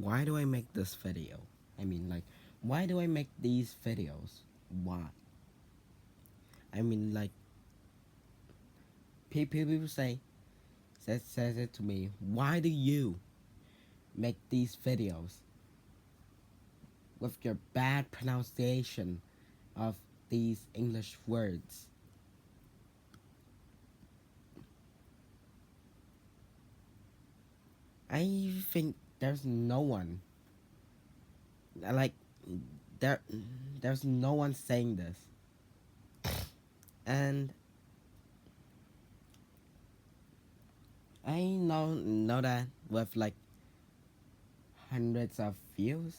why do I make this video? I mean, like, why do I make these videos? Why? I mean, like, people says it to me. Why do you make these videos with your bad pronunciation of these English words? I think there's no one like there there's no one saying this, and I know that with like hundreds of views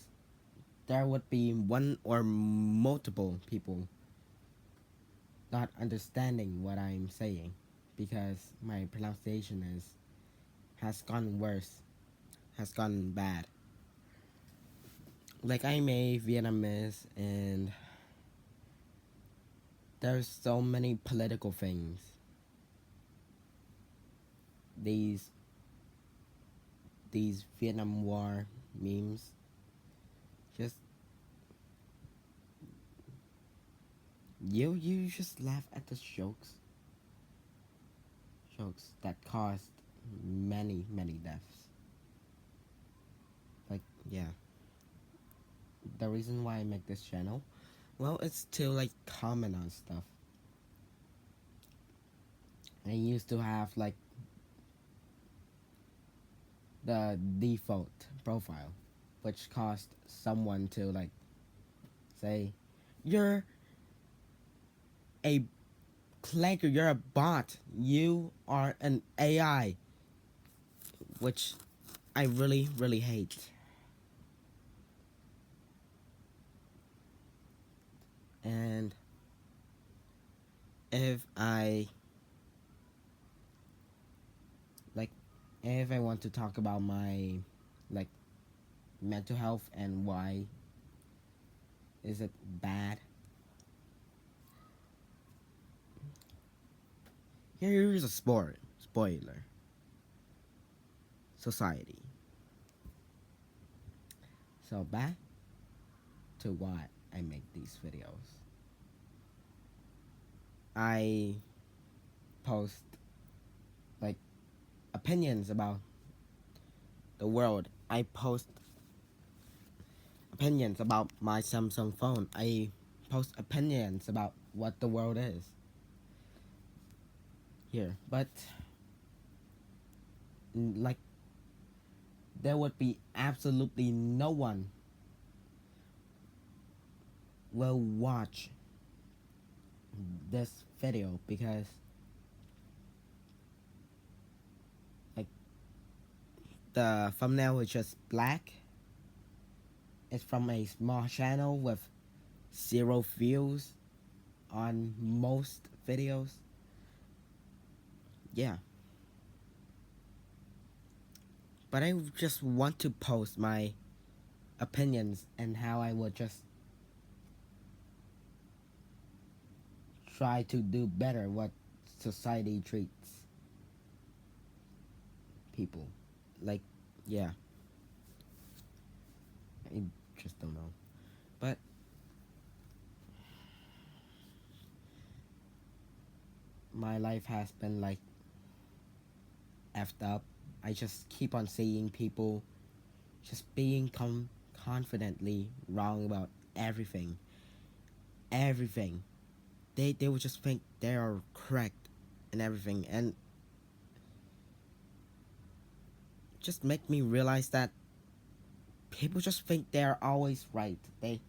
there would be one or multiple people not understanding what I'm saying because my pronunciation has gone worse, has gone bad. Like, I'm a Vietnamese, and there's so many political things. These Vietnam War memes, just you just laugh at the jokes that caused many deaths. Like, yeah, the reason why I make this channel, well, it's to like comment on stuff. I used to have like the default profile, which caused someone to like say, "You're a clanger, you're a bot, you are an AI," which I really hate. And if I like, if I want to talk about my like mental health and why is it bad, here's a spoiler. Society. So back to why I make these videos. I post like opinions about the world. I post opinions about my Samsung phone. I post opinions about what the world is here. But like, there would be absolutely no one will watch this video because like the thumbnail is just black. It's from a small channel with 0 views on most videos. Yeah. But I just want to post my opinions and how I would just try to do better what society treats people. Like, yeah. I just don't know. But my life has been like effed up. I just keep on seeing people just being confidently wrong about everything. Everything. They would just think they are correct and everything, and just make me realize that people just think they're always right. They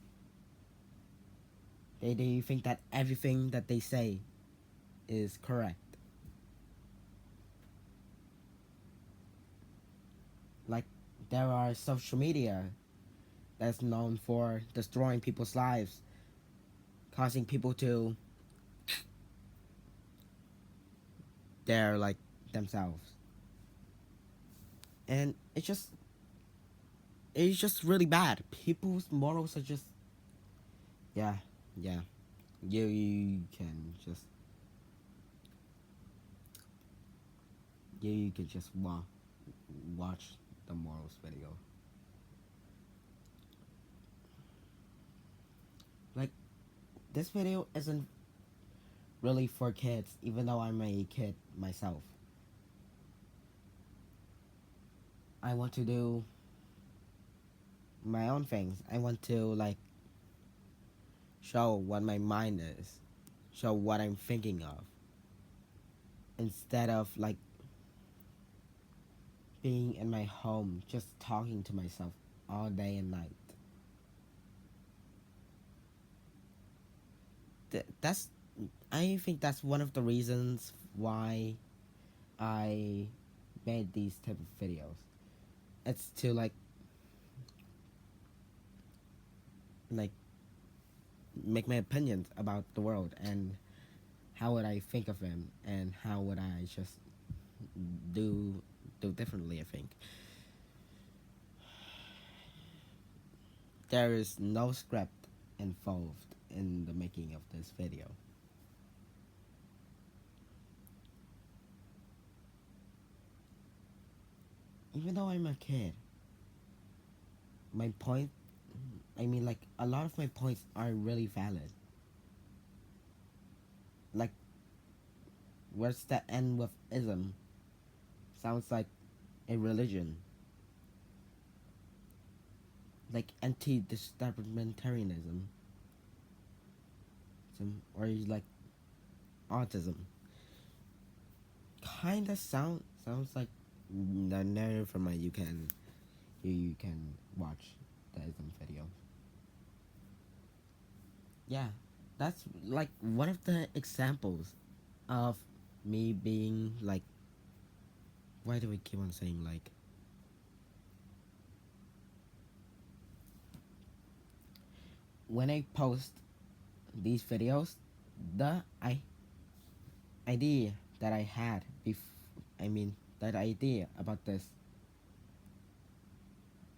think that everything that they say is correct. Like, there are social media that's known for destroying people's lives, causing people to they're like themselves. And it's just really bad. People's morals are just, yeah, yeah. You can just you can just watch the morals video. this video isn't really for kids, even though I'm a kid myself. I want to do my own things. I want to like show what my mind is, show what I'm thinking of, instead of like being in my home just talking to myself all day and night. That's I think that's one of the reasons why I made these type of videos. It's to like make my opinions about the world and how would I think of them and how would I just do do differently. I think there is no script involved in the making of this video. Even though I'm a kid, my point, I mean, like, a lot of my points are really valid. Like, where's the end with ism? Sounds like a religion. Like anti-discriminatarianism. Or like autism. Kinda sounds like the narrative from you can watch the ism video. Yeah, that's like one of the examples of me being like, why do we keep on saying like, when I post these videos, the idea that I had that idea about this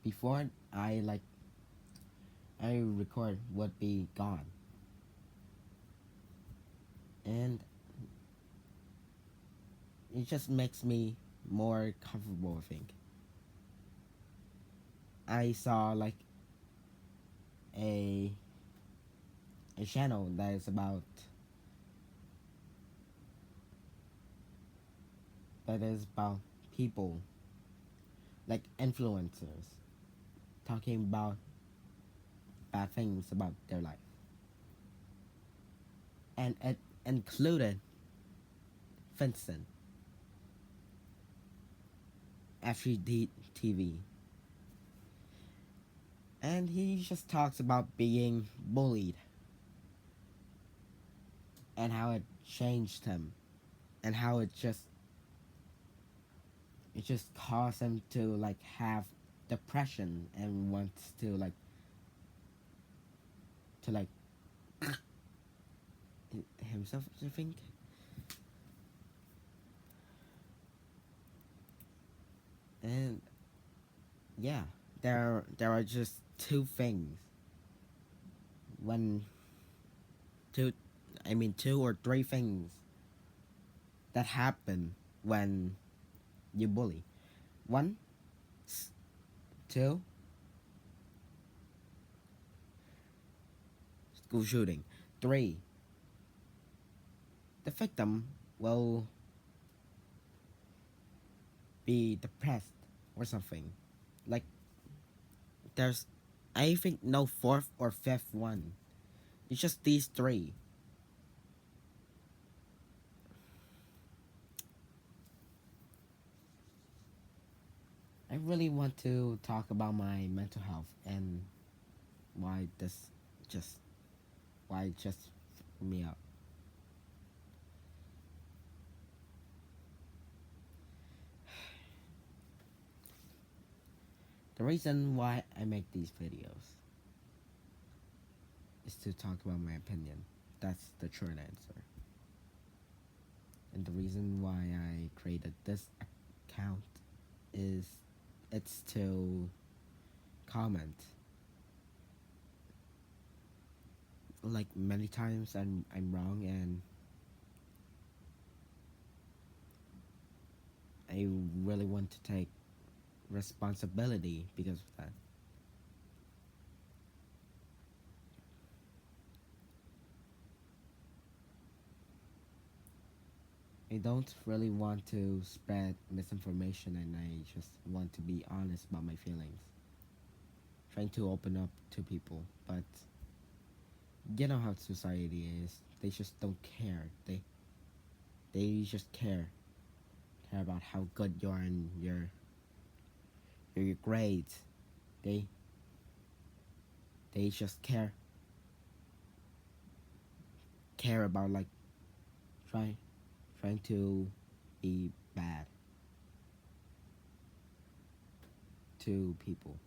before I record would be gone. And it just makes me more comfortable, I think. I saw like a a channel that is about people like influencers talking about bad things about their life, and it included Vincent FGD TV, and he just talks about being bullied and how it changed him and how it just caused him to like have depression and wants to like himself, I think. And yeah, there are just two things when two two or three things that happen when you bully. One, two, school shooting. Three, the victim will be depressed or something. Like there's I think no fourth or fifth one. It's just these three. I really want to talk about my mental health and why this just why it just f- me up. The reason why I make these videos is to talk about my opinion. That's the short answer. And the reason why I created this account is it's to comment. Like many times I'm wrong and I really want to take responsibility because of that. I don't really want to spread misinformation, and I just want to be honest about my feelings. Trying to open up to people, but you know how society is. They just don't care. They just care about how good you are and your grades. They they just care about like trying trying to be bad to people.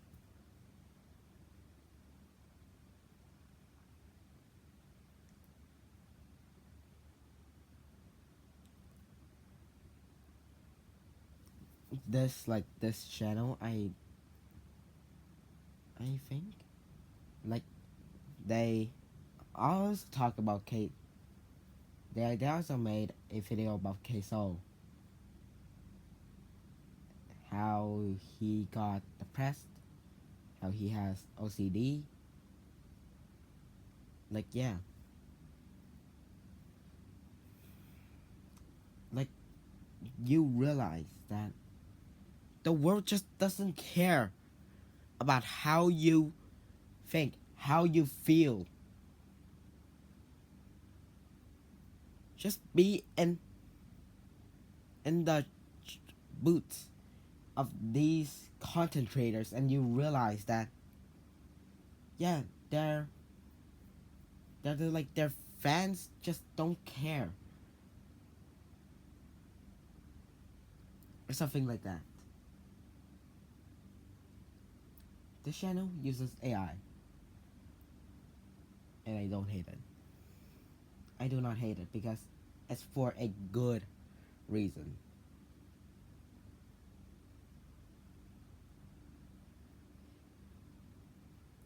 This channel, I think like they always talk about Kate. They also made a video about Queso, how he got depressed, how he has OCD. Like yeah, like you realize that the world just doesn't care about how you think, how you feel. Just be in the boots of these content creators, and you realize that yeah, they're like their fans just don't care or something like that. This channel uses AI, and I don't hate it. I do not hate it because it's for a good reason.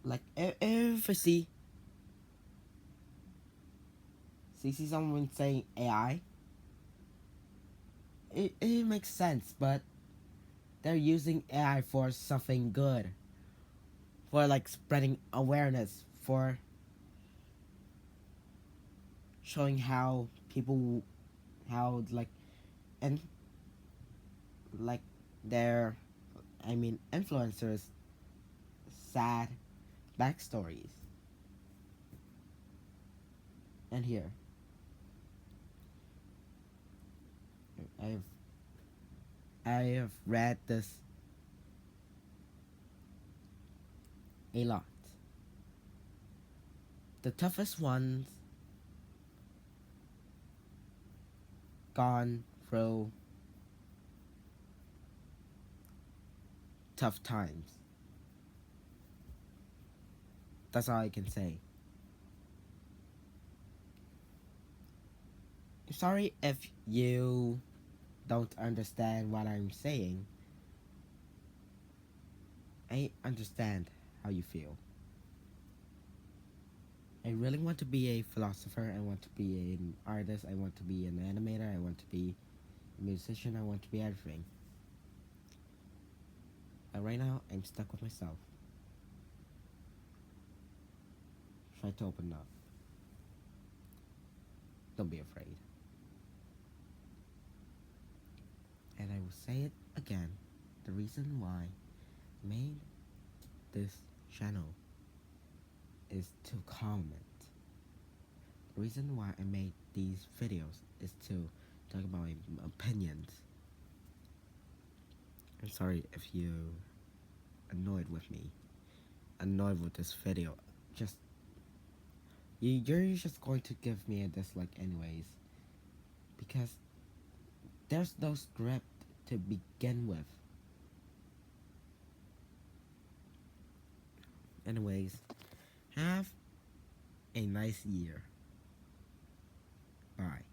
Like if I see someone saying AI, it makes sense, but they're using AI for something good, for like spreading awareness, for showing how people, how and like their, I mean, influencers sad backstories. And here I've I have read this a lot. The toughest ones gone through tough times. That's all I can say. I'm sorry if you don't understand what I'm saying. I understand how you feel. I really want to be a philosopher. I want to be an artist. I want to be an animator. I want to be a musician. I want to be everything. But right now, I'm stuck with myself. Try to open up. Don't be afraid. And I will say it again. The reason why I made this channel is to comment. The reason why I made these videos is to talk about my opinions. I'm sorry if you annoyed with me, annoyed with this video. Just you're just going to give me a dislike anyways, because there's no script to begin with. Anyways, have a nice year. Bye.